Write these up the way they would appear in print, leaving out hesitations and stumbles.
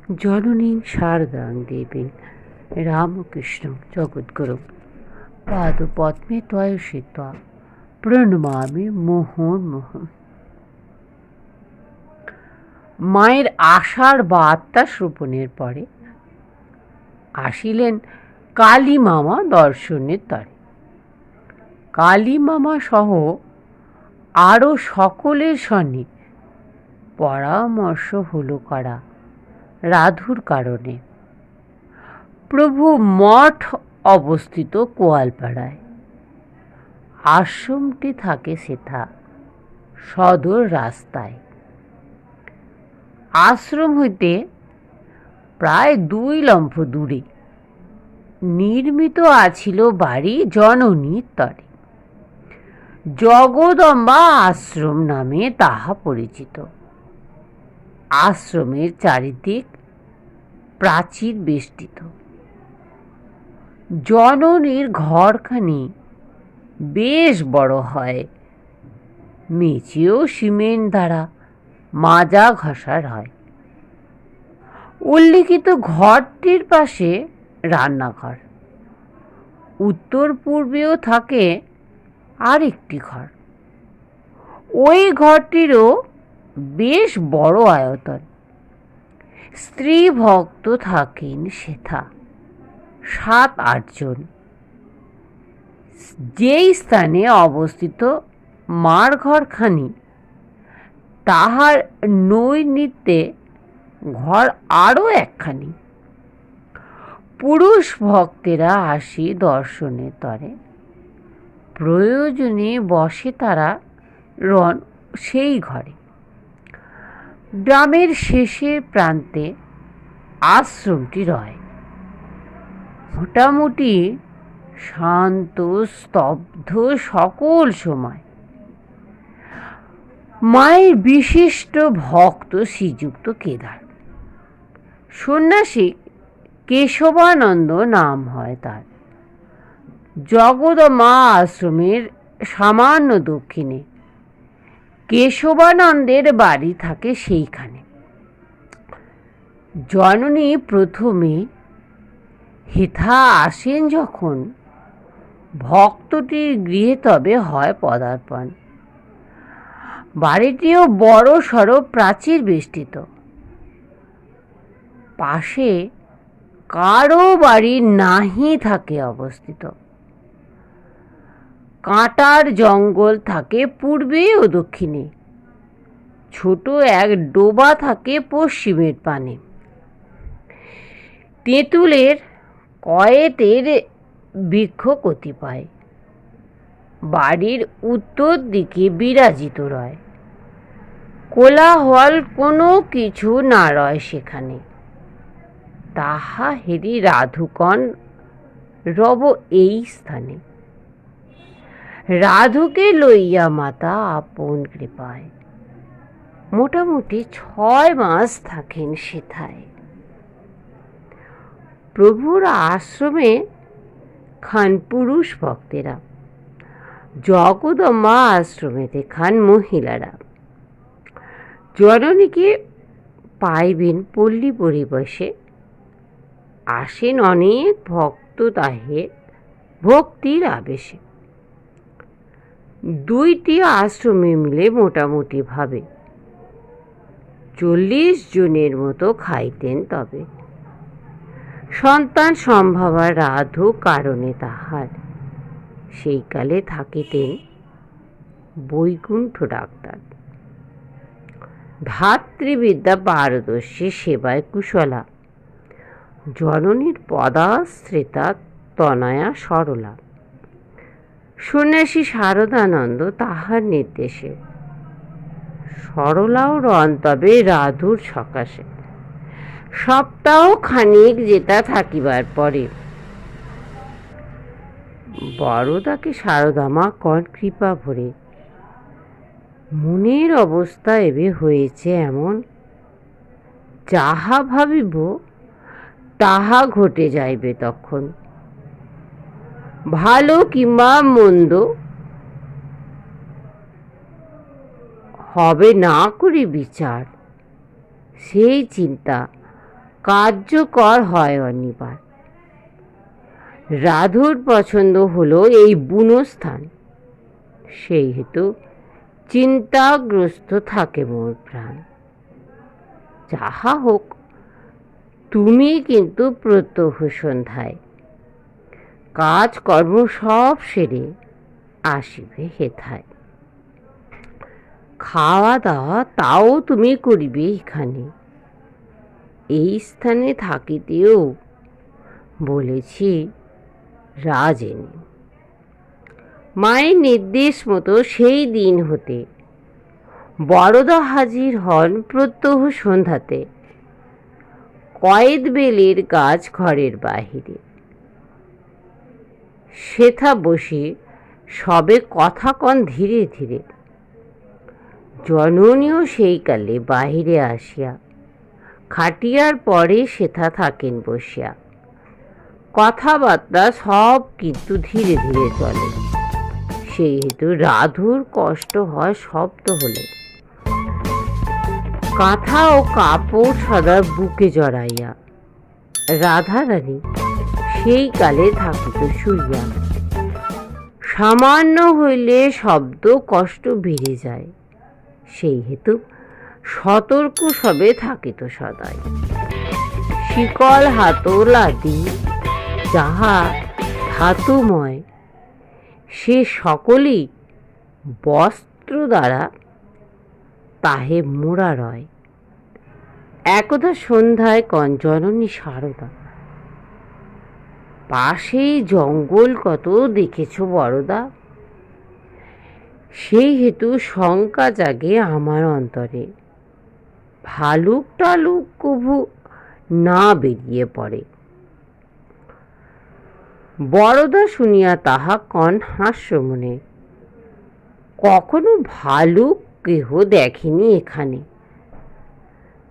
জননীং শারদাং দেবীং রামকৃষ্ণং জগদ্গুরুং পাদপদ্মে ত্বয়সিত্বা প্রণমামি মুহুর্মুহুঃ। মায়ের আশার বার্তা শ্রবণের পরে আসিলেন কালী মামা দর্শনের তরে। কালী মামা সহ আরও সকলের সঙ্গে পরামর্শ হলো করা রাধুর কারণে। প্রভু মঠ অবস্থিত কোয়ালপাড়ায়, আশ্রমটি থাকে সেথা সদর রাস্তায়। আশ্রম হইতে প্রায় 2 লম্ফ দূরে নির্মিত আছিল বাড়ি জননীর তরে। জগদম্বা আশ্রম নামে তাহা পরিচিত। আশ্রমের চারিদিক প্রাচীর বেষ্টিত। জননীর ঘরখানি বেশ বড় হয়, মেঝেও সিমেন্ট দ্বারা মাজা ঘষার হয়। উল্লিখিত ঘরটির পাশে রান্নাঘর, উত্তর পূর্বেও থাকে আর একটি ঘর। ওই ঘরটিরও বেশ বড় আয়তন। স্ত্রী ভক্ত থাকেন সেথা 7-8 জন। যেই স্থানে অবস্থিত মার ঘরখানি, তাহার নৈনিত্যে ঘর আরও একখানি। পুরুষ ভক্তেরা আসি দর্শনের তরে, প্রয়োজনে বসে তারা রন সেই ঘরে। গ্রামের শেষের প্রান্তে আশ্রমটি রয়। মোটামুটি শান্ত স্তব্ধ সকল সময়। মায়ের বিশিষ্ট ভক্ত শ্রীযুক্ত কেদার, সন্ন্যাসী কেশবানন্দ নাম হয় তার। জগদম্বা আশ্রমের সামান্য দক্ষিণে কেশবানন্দের বাড়ি থাকে সেইখানে। জননী প্রথমে হেথা আসেন যখন, ভক্তটির গৃহে তবে হয় পদার্পণ। বাড়িটিও বড় সড় প্রাচীর বেষ্টিত। পাশে কারো বাড়ি নাহি থাকে অবস্থিত। কাঁটার জঙ্গল থাকে পূর্বে ও দক্ষিণে। ছোট এক ডোবা থাকে পশ্চিমের পানে। তেঁতুলের কয়েতের বৃক্ষ কতিপয় বাড়ির উত্তর দিকে বিরাজিত রয়। কোলাহল কোনো কিছু না রয় সেখানে। তাহা হেরি রাধুকণ রব এই স্থানে। রাধুকে লইয়া মাতা আপন কৃপায় মোটামুটি 6 মাস থাকেন সেথায়। প্রভুর আশ্রমে খান পুরুষ ভক্তেরা, জগদম্বা আশ্রমেতে খান মহিলারা। জননীকে পাইবেন পল্লী পরিবেশে, আসেন অনেক ভক্ত তাহে ভক্তির আবেশে। 2টি আশ্রমে মিলে মোটামুটি ভাবে 40 জনের মতো খাইতেন তবে। সন্তান সম্ভবা রাধু কারণে তাহার সেই কালে থাকিতেন বৈকুণ্ঠ ডাক্তার। ধাত্রীবিদ্যা পারদর্শী, সেবায় কুশলা, জননীর পদাশ্রিতা তনয়া সরলা। সন্ন্যাসী শারদানন্দ তাহার নির্দেশে। সরলাও রন তবে রাধুর সকাশে। সপ্তাহ খানিক যেটা থাকিবার পরে বড়দাকে শারদামা কন কৃপা ভরে। মনের অবস্থা এবে হয়েছে এমন, যাহা ভাবিব তাহা ঘটে যাইবে তখন। ভালো কিংবা মন্দ হবে না করি বিচার, সেই চিন্তা কার্যকর হয় অনিবার। রাধুর পছন্দ হলো এই বুনো স্থান, সেই হেতু চিন্তাগ্রস্ত থাকে মোর প্রাণ। যাহা হোক, তুমি কিন্তু প্রত্যহ সন্ধ্যায় কাজকর্ম সব সেরে আসিবে হেথায়। খাওয়া দাওয়া তাও তুমি করিবে এখানে, এই স্থানে থাকিতেও বলেছি রাজেনে। মায়ের নির্দেশ মতো সেই দিন হতে বরদা হাজির হন প্রত্যহ সন্ধ্যাতে কয়েদ বেলের গাছ ঘরের বাহিরে। সেথা বসে সবে কথা কন ধীরে ধীরে। জননীও সেই কালে বাহিরে আসিয়া খাটিয়ার পরে সেথা থাকেন বসিয়া। কথাবার্তা সব কিন্তু ধীরে ধীরে চলে, সেই হেতু রাধুর কষ্ট হয় শব্দ হলে। কাঁথা ও কাপড় সদা বুকে জড়াইয়া রাধারানী সেই কালে থাকিত শুইয়া। সামান্য হইলে শব্দ কষ্ট বেড়ে যায়, সেই হেতু সতর্ক সবে থাকিত সদাই। শিকল হাতল আদি যাহা ধাতুময়, সে সকলই বস্ত্র দ্বারা তাহে মোড়া রয়। একদা সন্ধ্যায় জননী সারদা, পাশেই জঙ্গল কত দেখেছ বড়দা, সেই হেতু শঙ্কা জাগে আমার অন্তরে, ভালুক টালুক কভু না বেরিয়ে পড়ে। বড়দা শুনিয়া তাহা কন হাস্য মনে, কখনো ভালুক কেহ দেখেনি এখানে।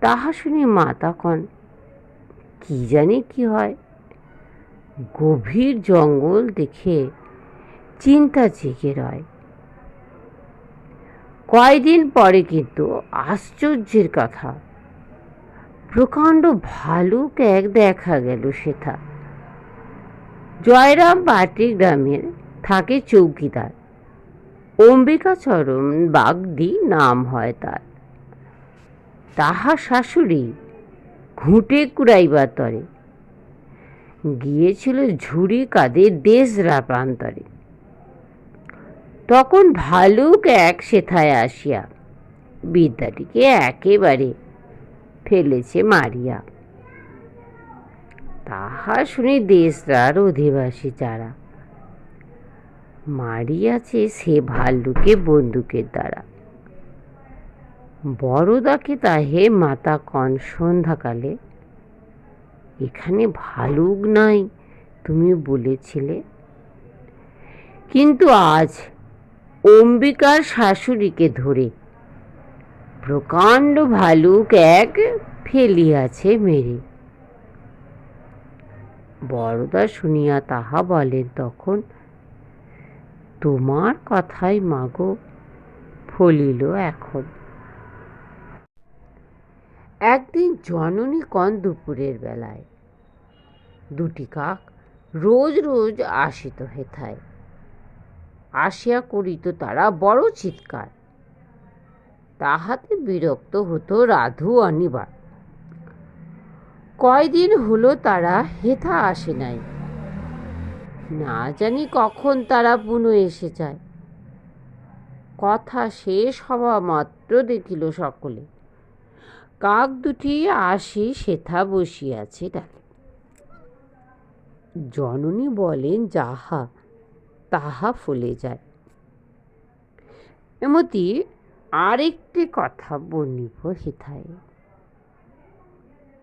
তাহা শুনে মাতা কন, কি জানি কি হয়। গভীর জঙ্গল দেখে চিন্তা জেগে রয়। কয়দিন পরে কিন্তু আশ্চর্যের কথা, প্রকাণ্ড ভালুক এক দেখা গেল সেথা। জয়রাম বাটি গ্রামের থাকে চৌকিদার, অম্বিকাচরণ বাগদি নাম হয় তার। তাহার শাশুড়ি ঘুঁটে কুড়াইবার তরে গিয়েছিল ঝুড়ি কাঁধে দেশরা প্রান্তরে। তখন ভালুক এক সেথায় আসিয়া বিদ্যাটিকে একেবারে ফেলেছে মারিয়া। তাহা শুনে দেশরার অধিবাসী যারা মারিয়াছে সে ভাল্লুকে বন্দুকের দ্বারা। বড়দাকে তাহে মাতা কন সন্ধ্যাকালে, এখানে ভালুক নাই তুমি বলেছিলে, কিন্তু আজ অম্বিকার শাশুড়িকে ধরে প্রকাণ্ড ভালুক এক ফেলিয়াছে মেরে। বড়দা শুনিয়া তাহা বলেন তখন, তোমার কথাই মাগো ফলিল এখন। একদিন জননী কন দুপুরের বেলায় দুটি কাক রোজ রোজ আসিত হেথায়। আসিয়া করিত তারা বড় চিৎকার, তাহাতে বিরক্ত হতো রাধু অনিবার। কয়দিন হলো তারা হেথা আসে নাই, না জানি কখন তারা পুনঃ এসে যায়। কথা শেষ হওয়া মাত্র দেখিল সকলে কাক দুটি আসি সেথা বসিয়াছে ডাকে। জননী বলেন, যাহা তাহা ফলে যায়। এমতি আরেকটি কথা বর্ণিব হেথায়।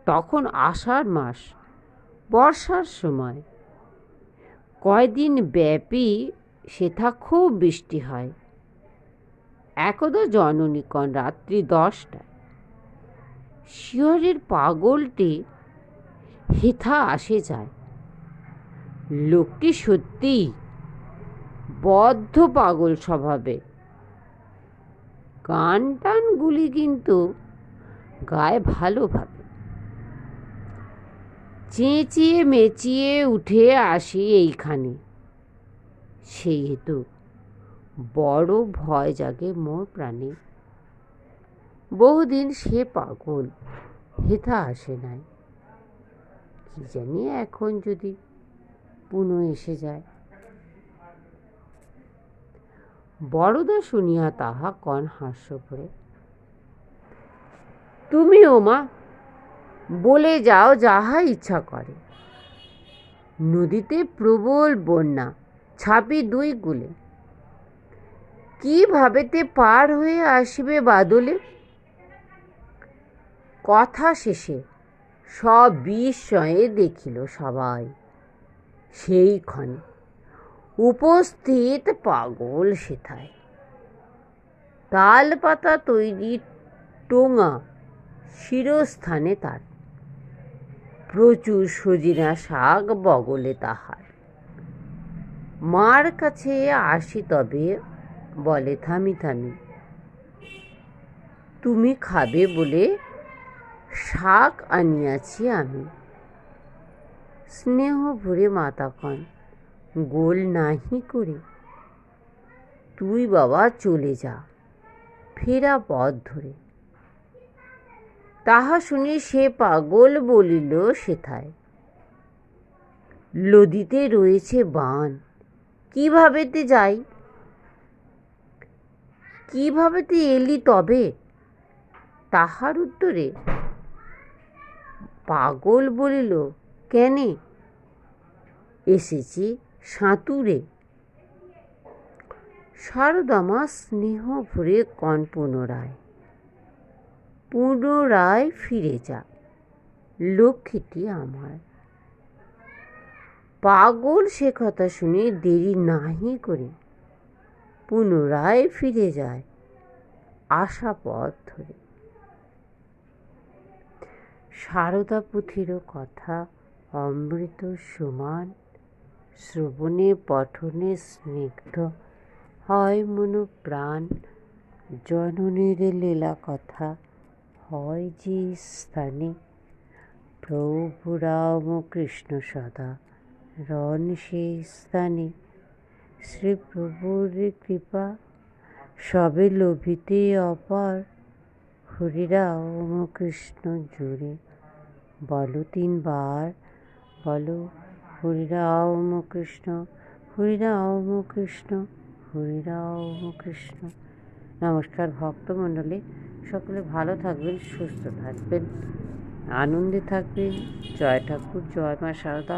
তখন আষাঢ় মাস, বর্ষার সময়। কয়দিন ব্যাপী সেথা খুব বৃষ্টি হয়। একদা জননী কন রাত্রি 10টায় শিয়রের পাগলটি হেথা আসে যায়। লোকটি সত্যি বদ্ধ পাগল স্বভাবে, গান টানগুলি কিন্তু গায়ে ভালোভাবে। চেঁচিয়ে মেচিয়ে উঠে আসি এইখানে, সেই হেতু বড় ভয় জাগে মোর প্রাণে। বহুদিন সে পাগল হেথা আসে নাই, কি জানি এখন যদি পুনঃ এসে যায়। বড়দা শুনিয়া তাহা কন হাস্য করে, তুমি ওমা বলে যাও যাহা ইচ্ছা করে। নদীতে প্রবল বন্যা, ছাপি দুই কুলে, কি ভাবেতে পার হয়ে আসিবে বাদলে। কথা শেষে সব বিস্ময়ে দেখিল সবাই, সেইক্ষণে উপস্থিত পাগল সেথায়। তাল পাতা তৈরি টোঙা শিরস্থানে তার, প্রচুর সজিনা শাক বগলে তাহার। মার কাছে আসি তবে বলে থামি থামি, তুমি খাবে বলে শাক আনিয়াছি আমি। স্নেহ ভরে মাতা কন, গোল নাহি করে, তুই বাবা চলে যা ফেরা পথ ধরে। তাহা শুনি সে পাগল বলিল সেথায়, লদিতে রয়েছে বান, কিভাবেতে যাই। কিভাবেতে এলি তবে? তাহার উত্তরে পাগল বলিল, কেনে, এসেছি সাঁতুরে। সারদামা স্নেহ ভরে কন পুনরায়, পুনরায় ফিরে যা লক্ষ্মীটি আমার। পাগল সে কথা শুনে দেরি নাহি করে পুনরায় ফিরে যায় আশা পথ ধরে। সারদা পুথির কথা অমৃত সমান, শ্রবণে পঠনে স্নিগ্ধ হয় মন প্রাণ। জননীর লীলা কথা হয় যে স্থানে, প্রভু রামকৃষ্ণ সদা রণ সেই স্থানে। শ্রী প্রভুর কৃপা সবে লোভিতে অপার, হরি রাম কৃষ্ণ জুড়ে বলো তিনবার, বলো হরি রাম কৃষ্ণ, হরি রাম কৃষ্ণ, হরি রাম কৃষ্ণ। নমস্কার ভক্তমণ্ডলী, সকলে ভালো থাকবেন, সুস্থ থাকবেন, আনন্দে থাকবেন। জয় ঠাকুর, জয় মা সারদা।